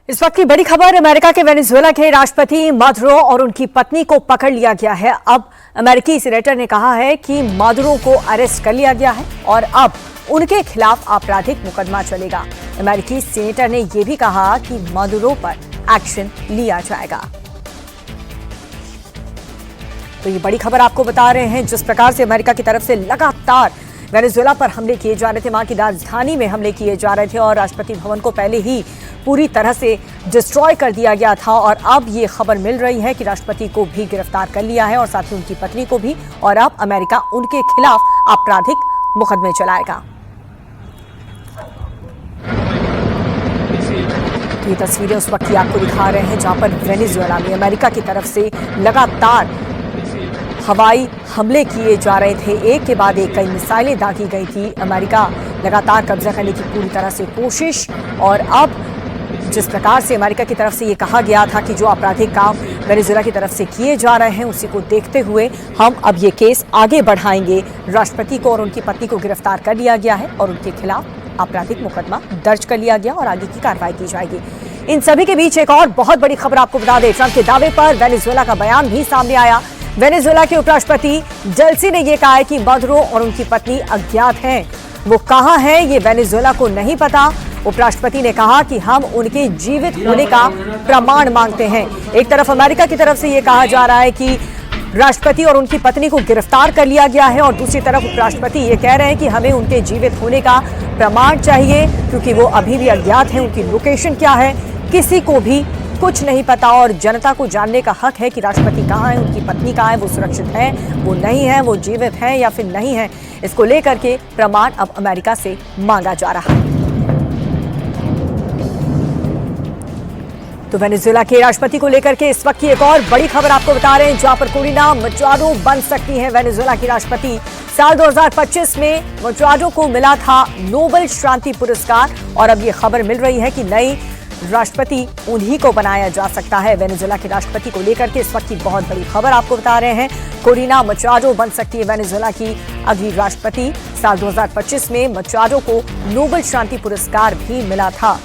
इस वक्त की बड़ी खबर, अमेरिका के वेनेजुएला के राष्ट्रपति मादुरो और उनकी पत्नी को पकड़ लिया गया है। अब अमेरिकी सीनेटर ने कहा है कि मादुरो को अरेस्ट कर लिया गया है और अब उनके खिलाफ आपराधिक मुकदमा चलेगा। अमेरिकी सीनेटर ने यह भी कहा कि मादुरो पर एक्शन लिया जाएगा। तो ये बड़ी खबर आपको बता रहे हैं। जिस प्रकार से अमेरिका की तरफ से लगातार वेनेजुएला पर हमले किए जा रहे थे, वहां की राजधानी में हमले किए जा रहे थे और राष्ट्रपति भवन को पहले ही पूरी तरह से डिस्ट्रॉय कर दिया गया था और अब ये खबर मिल रही है कि राष्ट्रपति को भी गिरफ्तार कर लिया है और साथ ही उनकी पत्नी को भी, और अब अमेरिका उनके खिलाफ आपराधिक मुकदमे चलाएगा। ये तस्वीरें उस वक्त की आपको दिखा रहे हैं जहां पर वेनेजुएला में अमेरिका की तरफ से लगातार हवाई हमले किए जा रहे थे। एक के बाद एक कई मिसाइलें दागी गई थी। अमेरिका लगातार कब्जा करने की पूरी तरह से कोशिश, और अब जिस प्रकार से अमेरिका की तरफ से ये कहा गया था कि जो आपराधिक काम वेनेजुएला की तरफ से किए जा रहे हैं उसी को देखते हुए हम अब ये केस आगे बढ़ाएंगे। राष्ट्रपति को और उनकी पत्नी को गिरफ्तार कर लिया गया है और उनके खिलाफ आपराधिक मुकदमा दर्ज कर लिया गया और आगे की कार्रवाई की जाएगी। इन सभी के बीच एक और बहुत बड़ी खबर आपको बता दें। ट्रंप के दावे पर वेनेजुएला का बयान भी सामने आया। वेनेजुएला के उपराष्ट्रपति डेल्सी ने यह कहा है कि मादुरो और उनकी पत्नी अज्ञात हैं। वो कहां हैं ये वेनेजुएला को नहीं पता। उपराष्ट्रपति ने कहा कि हम उनके जीवित होने का प्रमाण मांगते हैं। एक तरफ अमेरिका की तरफ से यह कहा जा रहा है कि राष्ट्रपति और उनकी पत्नी को गिरफ्तार कर लिया गया है और दूसरी तरफ उपराष्ट्रपति ये कह रहे हैं कि हमें उनके जीवित होने का प्रमाण चाहिए क्योंकि वो अभी भी अज्ञात हैं। उनकी लोकेशन क्या है किसी को भी कुछ नहीं पता और जनता को जानने का हक है कि राष्ट्रपति कहाँ है, उनकी पत्नी कहाँ है, वो सुरक्षित है, वो नहीं है, वो जीवित है या फिर नहीं है। इसको लेकर के प्रमाण अब अमेरिका से मांगा जा रहा है। तो वेनेजुएला के राष्ट्रपति को लेकर के इस वक्त की एक और बड़ी खबर आपको बता रहे हैं जहां पर कोरिना मचाडो बन सकती हैं वेनेजुएला की राष्ट्रपति। साल 2025 में मचाडो को मिला था नोबेल शांति पुरस्कार और अब ये खबर मिल रही है कि नई राष्ट्रपति उन्हीं को बनाया जा सकता है। वेनेजुएला के राष्ट्रपति को लेकर के इस वक्त की बहुत बड़ी खबर आपको बता रहे हैं। कोरिना मचाडो बन सकती है वेनेजुएला की अगली राष्ट्रपति। साल 2025 में मचाडो को नोबेल शांति पुरस्कार भी मिला था।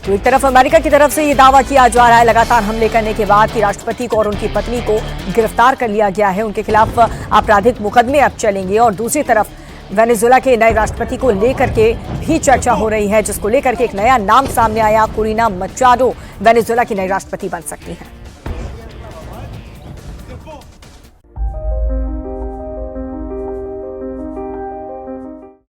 तो एक तरफ अमेरिका की तरफ से ये दावा किया जा रहा है लगातार हमले करने के बाद कि राष्ट्रपति को और उनकी पत्नी को गिरफ्तार कर लिया गया है, उनके खिलाफ आपराधिक मुकदमे अब चलेंगे, और दूसरी तरफ वेनेजुएला के नए राष्ट्रपति को लेकर के भी चर्चा हो रही है जिसको लेकर के एक नया नाम सामने आया। कोरिना मचाडो वेनेजुएला की नई राष्ट्रपति बन सकती हैं।